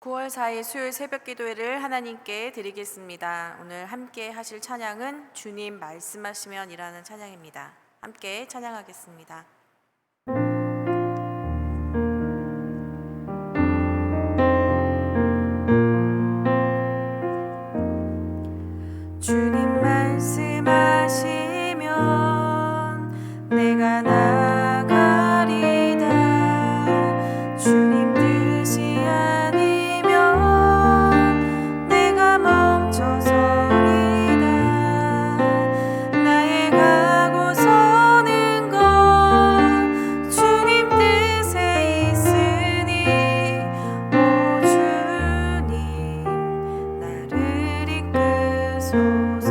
9월 4일 수요일 새벽 기도회를 하나님께 드리겠습니다. 오늘 함께 하실 찬양은 주님 말씀하시면이라는 찬양입니다. 함께 찬양하겠습니다. 주님 말씀하시면 내가 나가리다. 주님 뜻이 아니면 내가 멈춰서리다. 나의 가고 서는 건 주님 뜻에 있으니 오 주님 나를 이끄소서.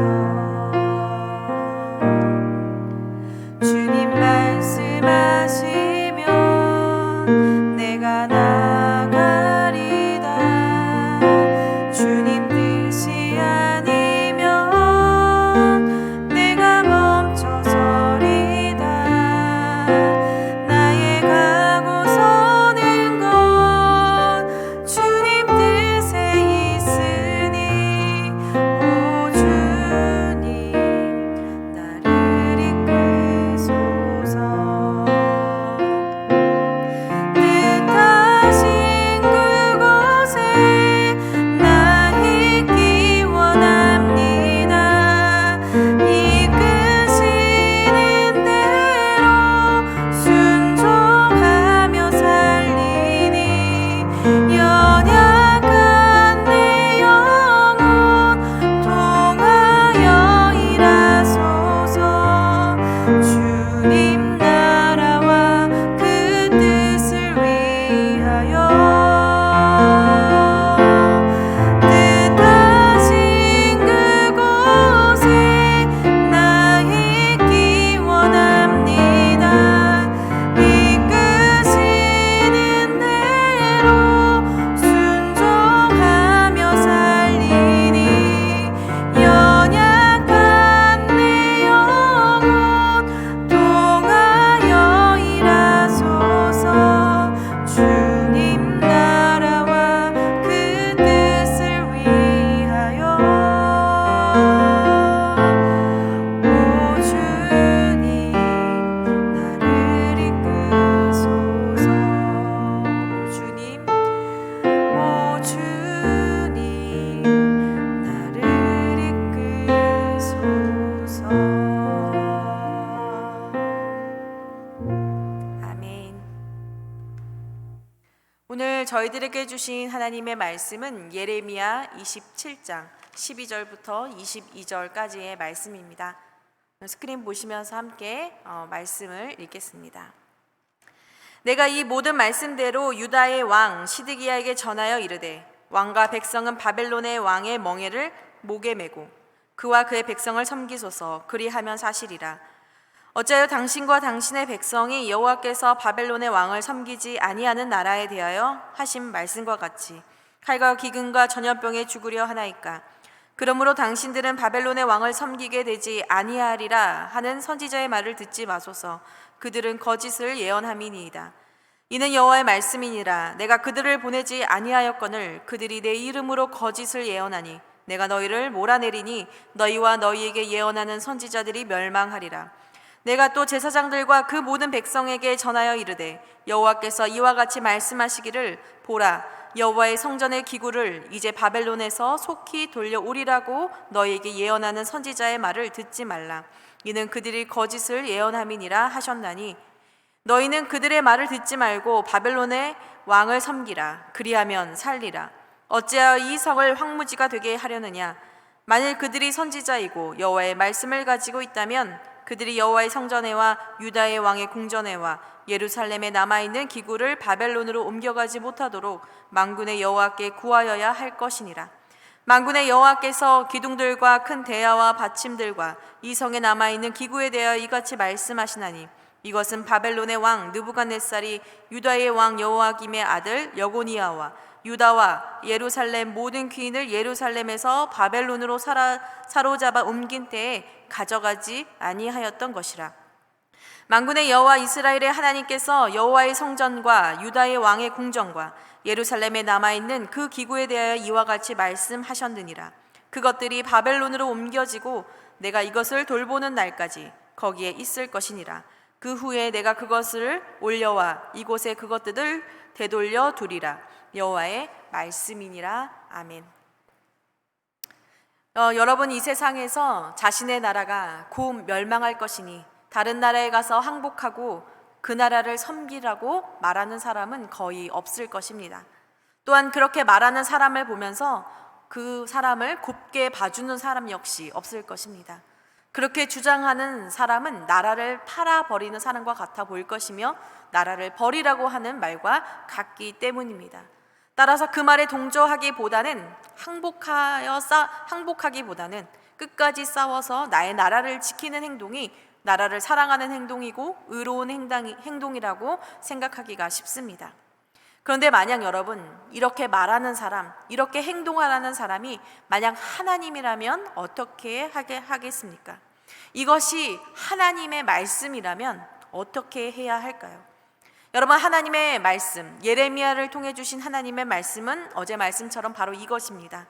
주님 말씀하시면 내가 나가리다. 주님 뜻이 아니면 내가 멈춰서리다. 나의 가고 서는 건 주님 뜻에 있으니 오 주님 나를 이끄소서. 뜻하신 그곳에 나 있기 원합니다. 이끄시는 대로 순종하며 살리니 연약한 내 영혼 통하여 일하소서. 주님 나라와 그 뜻을 위하여 뜻하신 그곳에 나 있기 원합니다. 이끄시는 대로 순종하며 살리니 연약한 내 영혼 통하여 일하소서. 주님 나라와 그 뜻을 위하여 오 주님 나를 이끄소서. 오 주님 나를 이끄소서. 아멘. 오늘 저희들에게 주신 하나님의 말씀은 예레미야 27장 12절부터 22절까지의 말씀입니다. 스크린 보시면서 함께 말씀을 읽겠습니다. 내가 이 모든 말씀대로 유다의 왕 시드기야에게 전하여 이르되 왕과 백성은 바벨론의 왕의 멍에를 목에 메고 그와 그의 백성을 섬기소서. 그리하면 사시리라. 어찌하여 당신과 당신의 백성이 여호와께서 바벨론의 왕을 섬기지 아니하는 나라에 대하여 하신 말씀과 같이 칼과 기근과 전염병에 죽으려 하나이까. 그러므로 당신들은 바벨론의 왕을 섬기게 되지 아니하리라 하는 선지자의 말을 듣지 마소서. 그들은 거짓을 예언함이니이다. 이는 여호와의 말씀이니라. 내가 그들을 보내지 아니하였거늘 그들이 내 이름으로 거짓을 예언하니 내가 너희를 몰아내리니 너희와 너희에게 예언하는 선지자들이 멸망하리라. 내가 또 제사장들과 그 모든 백성에게 전하여 이르되 여호와께서 이와 같이 말씀하시기를 보라, 여호와의 성전의 기구를 이제 바벨론에서 속히 돌려오리라고 너희에게 예언하는 선지자의 말을 듣지 말라. 이는 그들이 거짓을 예언함이니라 하셨나니 너희는 그들의 말을 듣지 말고 바벨론의 왕을 섬기라. 그리하면 살리라. 어찌하여 이 성을 황무지가 되게 하려느냐. 만일 그들이 선지자이고 여호와의 말씀을 가지고 있다면 그들이 여호와의 성전에와 유다의 왕의 궁전에와 예루살렘에 남아있는 기구를 바벨론으로 옮겨가지 못하도록 만군의 여호와께 구하여야 할 것이니라. 만군의 여호와께서 기둥들과 큰 대야와 받침들과 이 성에 남아있는 기구에 대하여 이같이 말씀하시나니 이것은 바벨론의 왕 느부갓네살이 유다의 왕 여호아김의 아들 여고니아와 유다와 예루살렘 모든 귀인을 예루살렘에서 바벨론으로 사로잡아 옮긴 때에 가져가지 아니하였던 것이라. 만군의 여호와 이스라엘의 하나님께서 여호와의 성전과 유다의 왕의 궁전과 예루살렘에 남아있는 그 기구에 대하여 이와 같이 말씀하셨느니라. 그것들이 바벨론으로 옮겨지고 내가 이것을 돌보는 날까지 거기에 있을 것이니라. 그 후에 내가 그것을 올려와 이곳에 그것들을 되돌려 두리라. 여호와의 말씀이니라. 아멘. 여러분, 이 세상에서 자신의 나라가 곧 멸망할 것이니 다른 나라에 가서 항복하고 그 나라를 섬기라고 말하는 사람은 거의 없을 것입니다. 또한 그렇게 말하는 사람을 보면서 그 사람을 곱게 봐주는 사람 역시 없을 것입니다. 그렇게 주장하는 사람은 나라를 팔아버리는 사람과 같아 보일 것이며 나라를 버리라고 하는 말과 같기 때문입니다. 따라서 그 말에 동조하기보다는 항복하기보다는 끝까지 싸워서 나의 나라를 지키는 행동이 나라를 사랑하는 행동이고 의로운 행동이라고 생각하기가 쉽습니다. 그런데 만약 여러분, 이렇게 말하는 사람, 이렇게 행동하라는 사람이 만약 하나님이라면 어떻게 하겠습니까? 이것이 하나님의 말씀이라면 어떻게 해야 할까요? 여러분, 하나님의 말씀, 예레미야를 통해 주신 하나님의 말씀은 어제 말씀처럼 바로 이것입니다.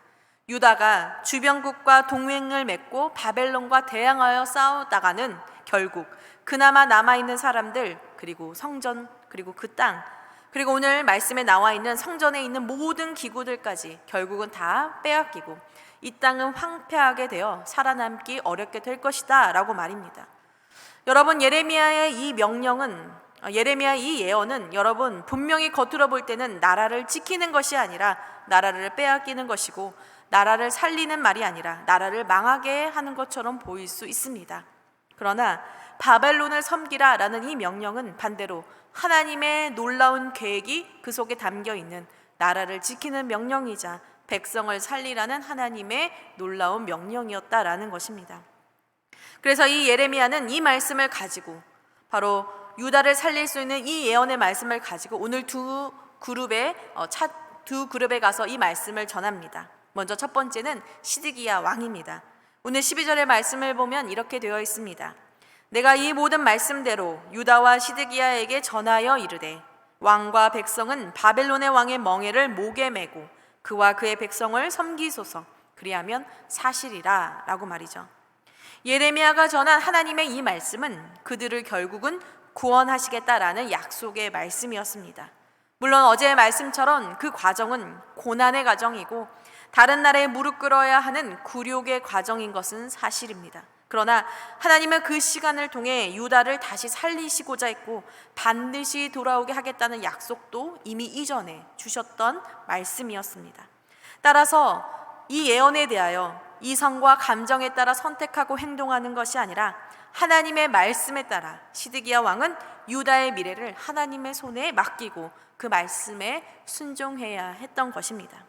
유다가 주변국과 동맹을 맺고 바벨론과 대항하여 싸우다가는 결국 그나마 남아있는 사람들, 그리고 성전, 그리고 그 땅, 그리고 오늘 말씀에 나와 있는 성전에 있는 모든 기구들까지 결국은 다 빼앗기고 이 땅은 황폐하게 되어 살아남기 어렵게 될 것이다 라고 말입니다. 여러분, 예레미야의 이 예언은 여러분 분명히 겉으로 볼 때는 나라를 지키는 것이 아니라 나라를 빼앗기는 것이고 나라를 살리는 말이 아니라 나라를 망하게 하는 것처럼 보일 수 있습니다. 그러나 바벨론을 섬기라 라는 이 명령은 반대로 하나님의 놀라운 계획이 그 속에 담겨 있는 나라를 지키는 명령이자 백성을 살리라는 하나님의 놀라운 명령이었다라는 것입니다. 그래서 이 예레미야는 이 말씀을 가지고 바로 유다를 살릴 수 있는 이 예언의 말씀을 가지고 오늘 두 그룹에 가서 이 말씀을 전합니다. 먼저 첫 번째는 시드기야 왕입니다. 오늘 12절의 말씀을 보면 이렇게 되어 있습니다. 내가 이 모든 말씀대로 유다와 시드기야에게 전하여 이르되 왕과 백성은 바벨론의 왕의 멍에를 목에 메고 그와 그의 백성을 섬기소서. 그리하면 사실이라 라고 말이죠. 예레미야가 전한 하나님의 이 말씀은 그들을 결국은 구원하시겠다라는 약속의 말씀이었습니다. 물론 어제의 말씀처럼 그 과정은 고난의 과정이고 다른 나라에 무릎 꿇어야 하는 굴욕의 과정인 것은 사실입니다. 그러나 하나님은 그 시간을 통해 유다를 다시 살리시고자 했고 반드시 돌아오게 하겠다는 약속도 이미 이전에 주셨던 말씀이었습니다. 따라서 이 예언에 대하여 이성과 감정에 따라 선택하고 행동하는 것이 아니라 하나님의 말씀에 따라 시드기야 왕은 유다의 미래를 하나님의 손에 맡기고 그 말씀에 순종해야 했던 것입니다.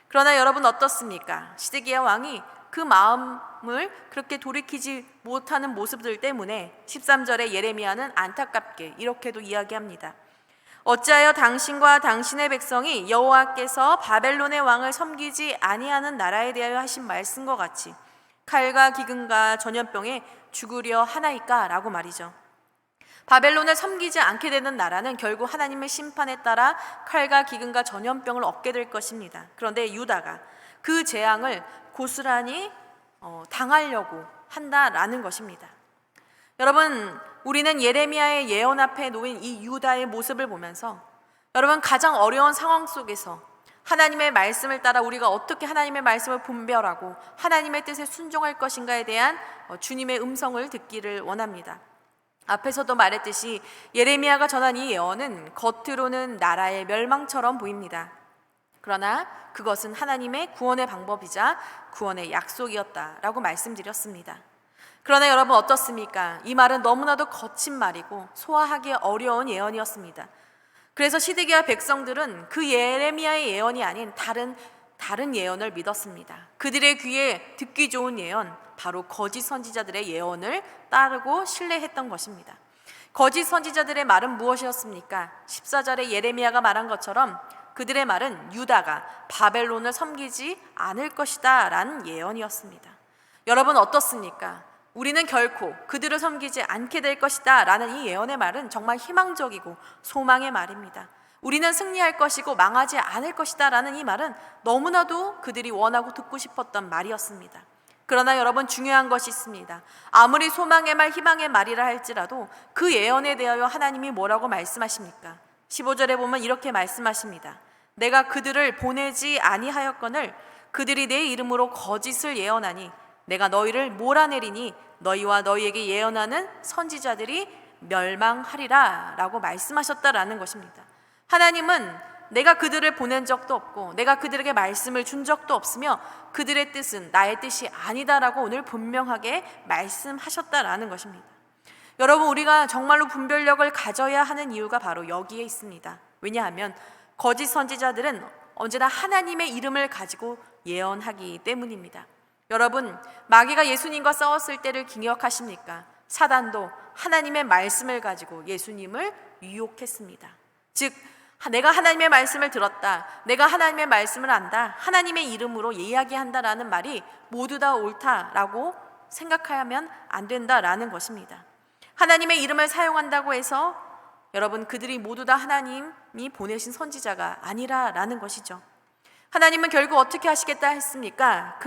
그러나 여러분 어떻습니까? 시드기야 왕이 그 마음을 그렇게 돌이키지 못하는 모습들 때문에 13절에 예레미야는 안타깝게 이렇게도 이야기합니다. 어찌하여 당신과 당신의 백성이 여호와께서 바벨론의 왕을 섬기지 아니하는 나라에 대하여 하신 말씀과 같이 칼과 기근과 전염병에 죽으려 하나이까? 라고 말이죠. 바벨론을 섬기지 않게 되는 나라는 결국 하나님의 심판에 따라 칼과 기근과 전염병을 얻게 될 것입니다. 그런데 유다가 그 재앙을 고스란히 당하려고 한다라는 것입니다. 여러분, 우리는 예레미야의 예언 앞에 놓인 이 유다의 모습을 보면서 여러분 가장 어려운 상황 속에서 하나님의 말씀을 따라 우리가 어떻게 하나님의 말씀을 분별하고 하나님의 뜻에 순종할 것인가에 대한 주님의 음성을 듣기를 원합니다. 앞에서도 말했듯이 예레미야가 전한 이 예언은 겉으로는 나라의 멸망처럼 보입니다. 그러나 그것은 하나님의 구원의 방법이자 구원의 약속이었다라고 말씀드렸습니다. 그러나 여러분 어떻습니까? 이 말은 너무나도 거친 말이고 소화하기 어려운 예언이었습니다. 그래서 시드기야 백성들은 그 예레미야의 예언이 아닌 다른 예언을 믿었습니다. 그들의 귀에 듣기 좋은 예언, 바로 거짓 선지자들의 예언을 따르고 신뢰했던 것입니다. 거짓 선지자들의 말은 무엇이었습니까? 14절에 예레미야가 말한 것처럼 그들의 말은 유다가 바벨론을 섬기지 않을 것이다 라는 예언이었습니다. 여러분 어떻습니까? 우리는 결코 그들을 섬기지 않게 될 것이다 라는 이 예언의 말은 정말 희망적이고 소망의 말입니다. 우리는 승리할 것이고 망하지 않을 것이다 라는 이 말은 너무나도 그들이 원하고 듣고 싶었던 말이었습니다. 그러나 여러분, 중요한 것이 있습니다. 아무리 소망의 말, 희망의 말이라 할지라도 그 예언에 대하여 하나님이 뭐라고 말씀하십니까? 15절에 보면 이렇게 말씀하십니다. 내가 그들을 보내지 아니하였거늘 그들이 내 이름으로 거짓을 예언하니 내가 너희를 몰아내리니 너희와 너희에게 예언하는 선지자들이 멸망하리라 라고 말씀하셨다라는 것입니다. 하나님은 내가 그들을 보낸 적도 없고 내가 그들에게 말씀을 준 적도 없으며 그들의 뜻은 나의 뜻이 아니다라고 오늘 분명하게 말씀하셨다라는 것입니다. 여러분, 우리가 정말로 분별력을 가져야 하는 이유가 바로 여기에 있습니다. 왜냐하면 거짓 선지자들은 언제나 하나님의 이름을 가지고 예언하기 때문입니다. 여러분, 마귀가 예수님과 싸웠을 때를 기억하십니까? 사단도 하나님의 말씀을 가지고 예수님을 유혹했습니다. 즉, 내가 하나님의 말씀을 들었다, 내가 하나님의 말씀을 안다, 하나님의 이름으로 이야기한다라는 말이 모두 다 옳다라고 생각하면 안 된다라는 것입니다. 하나님의 이름을 사용한다고 해서 여러분, 그들이 모두 다 하나님이 보내신 선지자가 아니라라는 것이죠. 하나님은 결국 어떻게 하시겠다 했습니까?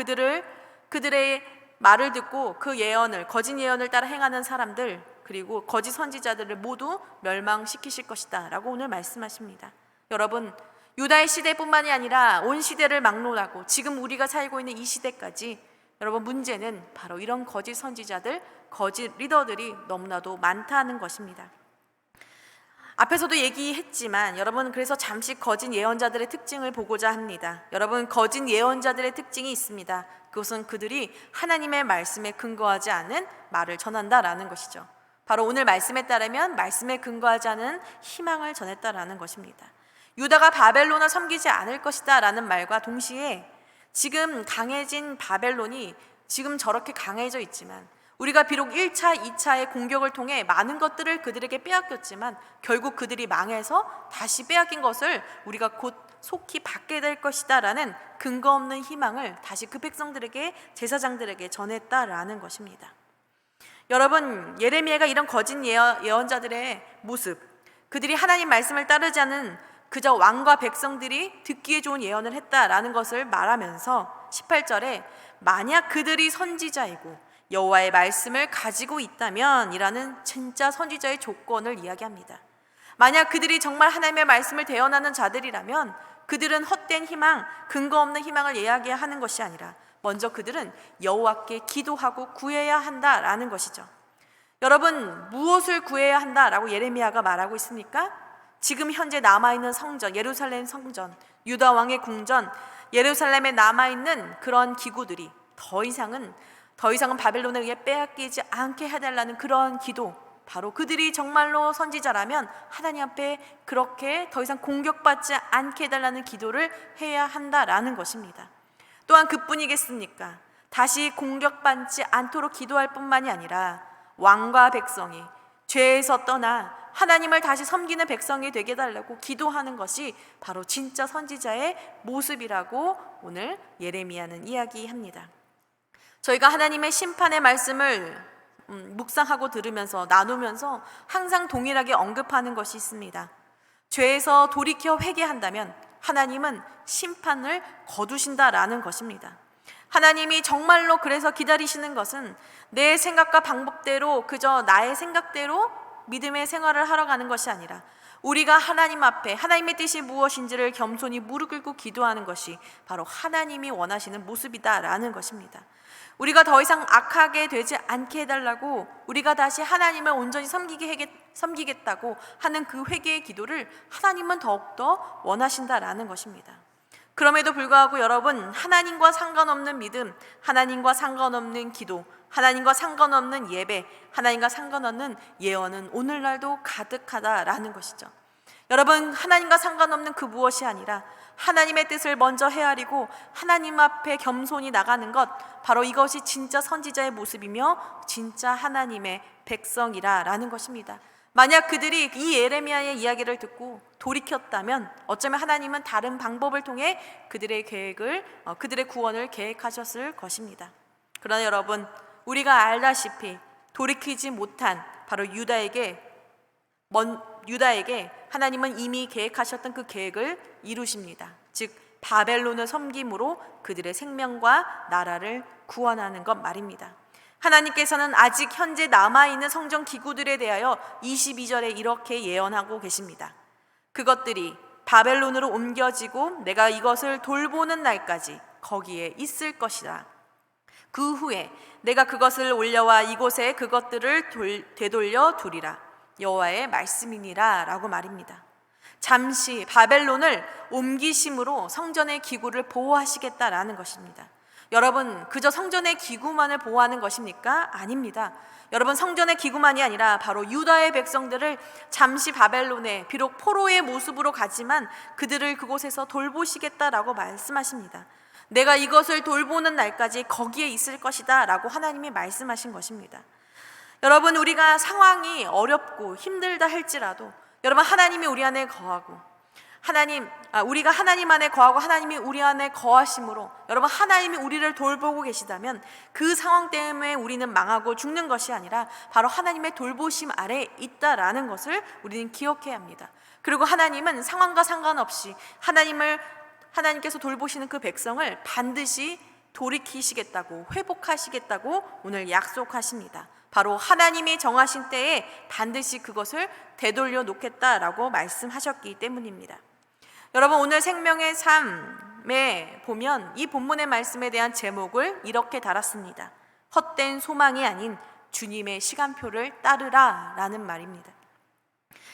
그들의 말을 듣고 그 예언을, 거짓 예언을 따라 행하는 사람들, 그리고 거짓 선지자들을 모두 멸망시키실 것이다 라고 오늘 말씀하십니다. 여러분, 유다의 시대뿐만이 아니라 온 시대를 막론하고 지금 우리가 살고 있는 이 시대까지 여러분, 문제는 바로 이런 거짓 선지자들, 거짓 리더들이 너무나도 많다는 것입니다. 앞에서도 얘기했지만 여러분, 그래서 잠시 거짓 예언자들의 특징을 보고자 합니다. 여러분, 거짓 예언자들의 특징이 있습니다. 그것은 그들이 하나님의 말씀에 근거하지 않은 말을 전한다라는 것이죠. 바로 오늘 말씀에 따르면 말씀에 근거하지 않은 희망을 전했다라는 것입니다. 유다가 바벨론을 섬기지 않을 것이다 라는 말과 동시에 지금 강해진 바벨론이 지금 저렇게 강해져 있지만 우리가 비록 1차, 2차의 공격을 통해 많은 것들을 그들에게 빼앗겼지만 결국 그들이 망해서 다시 빼앗긴 것을 우리가 곧 속히 받게 될 것이다 라는 근거 없는 희망을 다시 그 백성들에게, 제사장들에게 전했다라는 것입니다. 여러분, 예레미야가 이런 거짓 예언자들의 모습, 그들이 하나님 말씀을 따르지 않은 그저 왕과 백성들이 듣기에 좋은 예언을 했다라는 것을 말하면서 18절에 만약 그들이 선지자이고 여호와의 말씀을 가지고 있다면 이라는 진짜 선지자의 조건을 이야기합니다. 만약 그들이 정말 하나님의 말씀을 대언하는 자들이라면 그들은 헛된 희망, 근거 없는 희망을 이야기하는 것이 아니라 먼저 그들은 여호와께 기도하고 구해야 한다라는 것이죠. 여러분, 무엇을 구해야 한다라고 예레미야가 말하고 있습니까? 지금 현재 남아있는 성전, 예루살렘 성전, 유다 왕의 궁전, 예루살렘에 남아있는 그런 기구들이 더 이상은 바벨론에 의해 빼앗기지 않게 해달라는 그런 기도, 바로 그들이 정말로 선지자라면 하나님 앞에 그렇게 더 이상 공격받지 않게 해달라는 기도를 해야 한다라는 것입니다. 또한 그뿐이겠습니까? 다시 공격받지 않도록 기도할 뿐만이 아니라 왕과 백성이 죄에서 떠나 하나님을 다시 섬기는 백성이 되게 해달라고 기도하는 것이 바로 진짜 선지자의 모습이라고 오늘 예레미야는 이야기합니다. 저희가 하나님의 심판의 말씀을 묵상하고 들으면서 나누면서 항상 동일하게 언급하는 것이 있습니다. 죄에서 돌이켜 회개한다면 하나님은 심판을 거두신다라는 것입니다. 하나님이 정말로 그래서 기다리시는 것은 내 생각과 방법대로, 그저 나의 생각대로 믿음의 생활을 하러 가는 것이 아니라 우리가 하나님 앞에 하나님의 뜻이 무엇인지를 겸손히 무릎 꿇고 기도하는 것이 바로 하나님이 원하시는 모습이다라는 것입니다. 우리가 더 이상 악하게 되지 않게 해달라고, 우리가 다시 하나님을 온전히 섬기겠다고 하는 그 회개의 기도를 하나님은 더욱더 원하신다라는 것입니다. 그럼에도 불구하고 여러분, 하나님과 상관없는 믿음, 하나님과 상관없는 기도, 하나님과 상관없는 예배, 하나님과 상관없는 예언은 오늘날도 가득하다라는 것이죠. 여러분, 하나님과 상관없는 그 무엇이 아니라 하나님의 뜻을 먼저 헤아리고 하나님 앞에 겸손히 나가는 것, 바로 이것이 진짜 선지자의 모습이며 진짜 하나님의 백성이라는 것입니다. 만약 그들이 이 예레미야의 이야기를 듣고 돌이켰다면 어쩌면 하나님은 다른 방법을 통해 그들의 구원을 계획하셨을 것입니다. 그러나 여러분, 우리가 알다시피 돌이키지 못한 바로 유다에게 유다에게 하나님은 이미 계획하셨던 그 계획을 이루십니다. 즉 바벨론을 섬김으로 그들의 생명과 나라를 구원하는 것 말입니다. 하나님께서는 아직 현재 남아있는 성전 기구들에 대하여 22절에 이렇게 예언하고 계십니다. 그것들이 바벨론으로 옮겨지고 내가 이것을 돌보는 날까지 거기에 있을 것이다. 그 후에 내가 그것을 올려와 이곳에 그것들을 되돌려 두리라. 여호와의 말씀이니라 라고 말입니다. 잠시 바벨론을 옮기심으로 성전의 기구를 보호하시겠다라는 것입니다. 여러분, 그저 성전의 기구만을 보호하는 것입니까? 아닙니다. 여러분, 성전의 기구만이 아니라 바로 유다의 백성들을 잠시 바벨론에 비록 포로의 모습으로 가지만 그들을 그곳에서 돌보시겠다라고 말씀하십니다. 내가 이것을 돌보는 날까지 거기에 있을 것이다 라고 하나님이 말씀하신 것입니다. 여러분, 우리가 상황이 어렵고 힘들다 할지라도 여러분, 하나님이 우리 안에 거하고 우리가 하나님 안에 거하고 하나님이 우리 안에 거하심으로 여러분, 하나님이 우리를 돌보고 계시다면 그 상황 때문에 우리는 망하고 죽는 것이 아니라 바로 하나님의 돌보심 아래에 있다라는 것을 우리는 기억해야 합니다. 그리고 하나님은 상황과 상관없이 하나님께서 돌보시는 그 백성을 반드시 돌이키시겠다고, 회복하시겠다고 오늘 약속하십니다. 바로 하나님이 정하신 때에 반드시 그것을 되돌려 놓겠다라고 말씀하셨기 때문입니다. 여러분, 오늘 생명의 삶에 보면 이 본문의 말씀에 대한 제목을 이렇게 달았습니다. 헛된 소망이 아닌 주님의 시간표를 따르라 라는 말입니다.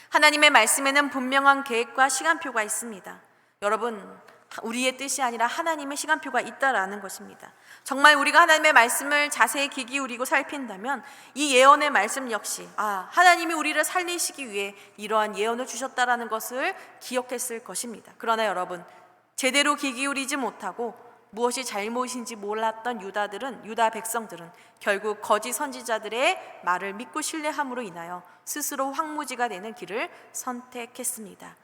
하나님의 말씀에는 분명한 계획과 시간표가 있습니다. 여러분, 우리의 뜻이 아니라 하나님의 시간표가 있다라는 것입니다. 정말 우리가 하나님의 말씀을 자세히 귀 기울이고 살핀다면 이 예언의 말씀 역시 하나님이 우리를 살리시기 위해 이러한 예언을 주셨다라는 것을 기억했을 것입니다. 그러나 여러분, 제대로 귀 기울이지 못하고 무엇이 잘못인지 몰랐던 유다 백성들은 결국 거짓 선지자들의 말을 믿고 신뢰함으로 인하여 스스로 황무지가 되는 길을 선택했습니다.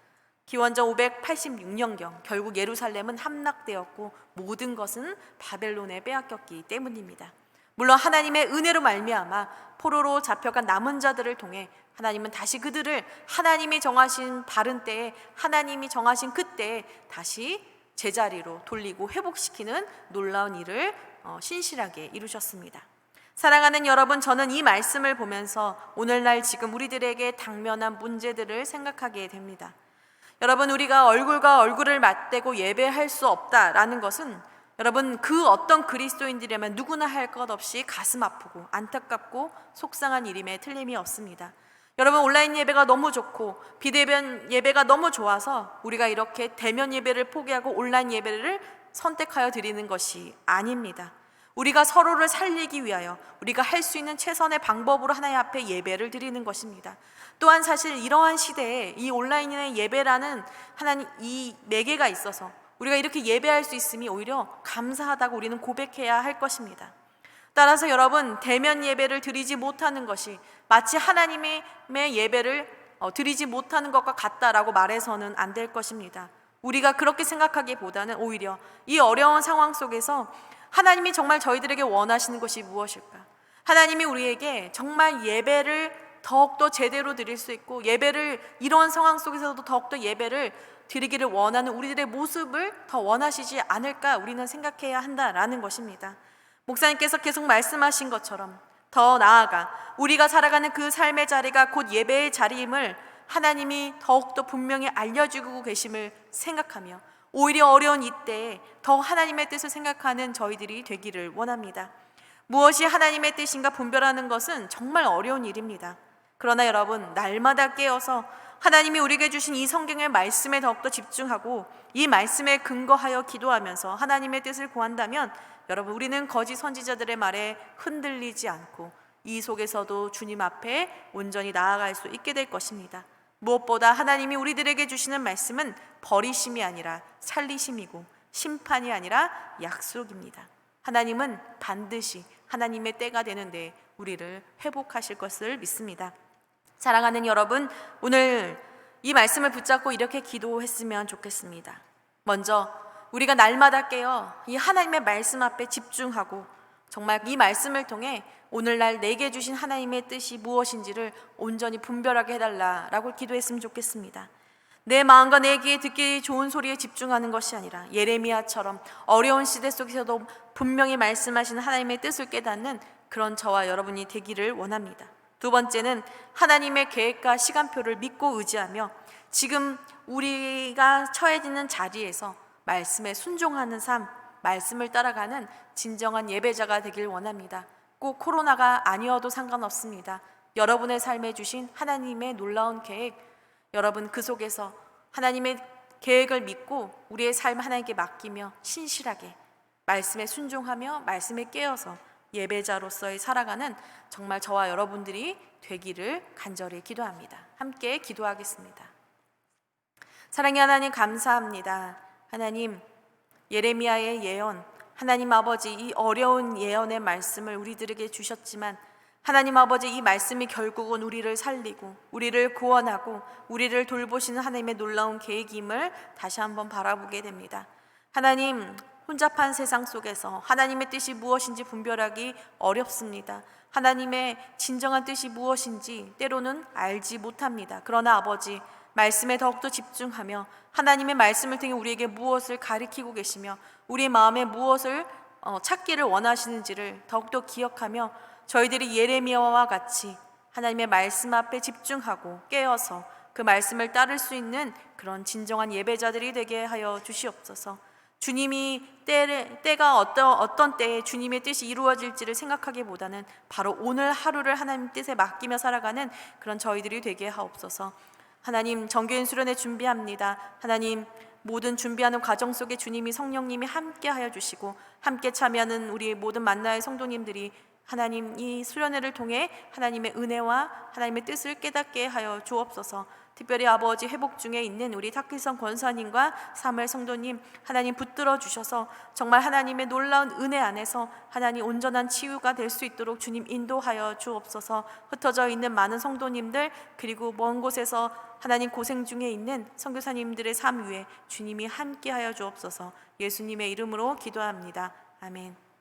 기원전 586년경 결국 예루살렘은 함락되었고 모든 것은 바벨론에 빼앗겼기 때문입니다. 물론 하나님의 은혜로 말미암아 포로로 잡혀간 남은 자들을 통해 하나님은 다시 그들을 하나님이 정하신 바른 때에, 하나님이 정하신 그때에 다시 제자리로 돌리고 회복시키는 놀라운 일을 신실하게 이루셨습니다. 사랑하는 여러분, 저는 이 말씀을 보면서 오늘날 지금 우리들에게 당면한 문제들을 생각하게 됩니다. 여러분, 우리가 얼굴과 얼굴을 맞대고 예배할 수 없다라는 것은 여러분, 그 어떤 그리스도인들이라면 누구나 할 것 없이 가슴 아프고 안타깝고 속상한 일임에 틀림이 없습니다. 여러분, 온라인 예배가 너무 좋고 비대면 예배가 너무 좋아서 우리가 이렇게 대면 예배를 포기하고 온라인 예배를 선택하여 드리는 것이 아닙니다. 우리가 서로를 살리기 위하여 우리가 할 수 있는 최선의 방법으로 하나님 앞에 예배를 드리는 것입니다. 또한 사실 이러한 시대에 이 온라인의 예배라는 하나님 이 매개가 있어서 우리가 이렇게 예배할 수 있음이 오히려 감사하다고 우리는 고백해야 할 것입니다. 따라서 여러분, 대면 예배를 드리지 못하는 것이 마치 하나님의 예배를 드리지 못하는 것과 같다라고 말해서는 안 될 것입니다. 우리가 그렇게 생각하기보다는 오히려 이 어려운 상황 속에서 하나님이 정말 저희들에게 원하시는 것이 무엇일까? 하나님이 우리에게 정말 예배를 더욱더 제대로 드릴 수 있고 예배를 이런 상황 속에서도 더욱더 예배를 드리기를 원하는 우리들의 모습을 더 원하시지 않을까 우리는 생각해야 한다라는 것입니다. 목사님께서 계속 말씀하신 것처럼 더 나아가 우리가 살아가는 그 삶의 자리가 곧 예배의 자리임을 하나님이 더욱더 분명히 알려주고 계심을 생각하며 오히려 어려운 이때에 더 하나님의 뜻을 생각하는 저희들이 되기를 원합니다. 무엇이 하나님의 뜻인가 분별하는 것은 정말 어려운 일입니다. 그러나 여러분, 날마다 깨어서 하나님이 우리에게 주신 이 성경의 말씀에 더욱더 집중하고 이 말씀에 근거하여 기도하면서 하나님의 뜻을 구한다면 여러분, 우리는 거짓 선지자들의 말에 흔들리지 않고 이 속에서도 주님 앞에 온전히 나아갈 수 있게 될 것입니다. 무엇보다 하나님이 우리들에게 주시는 말씀은 버리심이 아니라 살리심이고 심판이 아니라 약속입니다. 하나님은 반드시 하나님의 때가 되는데 우리를 회복하실 것을 믿습니다. 사랑하는 여러분, 오늘 이 말씀을 붙잡고 이렇게 기도했으면 좋겠습니다. 먼저 우리가 날마다 깨어 이 하나님의 말씀 앞에 집중하고 정말 이 말씀을 통해 오늘날 내게 주신 하나님의 뜻이 무엇인지를 온전히 분별하게 해달라라고 기도했으면 좋겠습니다. 내 마음과 내 귀에 듣기 좋은 소리에 집중하는 것이 아니라 예레미야처럼 어려운 시대 속에서도 분명히 말씀하시는 하나님의 뜻을 깨닫는 그런 저와 여러분이 되기를 원합니다. 두 번째는 하나님의 계획과 시간표를 믿고 의지하며 지금 우리가 처해지는 자리에서 말씀에 순종하는 삶, 말씀을 따라가는 진정한 예배자가 되길 원합니다. 꼭 코로나가 아니어도 상관없습니다. 여러분의 삶에 주신 하나님의 놀라운 계획, 여러분 그 속에서 하나님의 계획을 믿고 우리의 삶 하나님께 맡기며 신실하게 말씀에 순종하며 말씀에 깨어서 예배자로서의 살아가는 정말 저와 여러분들이 되기를 간절히 기도합니다. 함께 기도하겠습니다. 사랑의 하나님, 감사합니다. 하나님, 예레미야의 예언, 하나님 아버지, 이 어려운 예언의 말씀을 우리들에게 주셨지만 하나님 아버지, 이 말씀이 결국은 우리를 살리고 우리를 구원하고 우리를 돌보시는 하나님의 놀라운 계획임을 다시 한번 바라보게 됩니다. 하나님, 혼잡한 세상 속에서 하나님의 뜻이 무엇인지 분별하기 어렵습니다. 하나님의 진정한 뜻이 무엇인지 때로는 알지 못합니다. 그러나 아버지, 말씀에 더욱더 집중하며 하나님의 말씀을 통해 우리에게 무엇을 가리키고 계시며 우리의 마음에 무엇을 찾기를 원하시는지를 더욱더 기억하며 저희들이 예레미야와 같이 하나님의 말씀 앞에 집중하고 깨어서 그 말씀을 따를 수 있는 그런 진정한 예배자들이 되게 하여 주시옵소서. 주님이 때가 어떤 때에 주님의 뜻이 이루어질지를 생각하기보다는 바로 오늘 하루를 하나님 뜻에 맡기며 살아가는 그런 저희들이 되게 하옵소서. 하나님, 정교인 수련회 준비합니다. 하나님, 모든 준비하는 과정 속에 주님이 성령님이 함께 하여 주시고 함께 참여하는 우리 모든 만나의 성도님들이 하나님 이 수련회를 통해 하나님의 은혜와 하나님의 뜻을 깨닫게 하여 주옵소서. 특별히 아버지 회복 중에 있는 우리 탁길성 권사님과 사무엘 성도님 하나님 붙들어 주셔서 정말 하나님의 놀라운 은혜 안에서 하나님 온전한 치유가 될 수 있도록 주님 인도하여 주옵소서. 흩어져 있는 많은 성도님들 그리고 먼 곳에서 하나님 고생 중에 있는 선교사님들의 삶 위에 주님이 함께하여 주옵소서. 예수님의 이름으로 기도합니다. 아멘.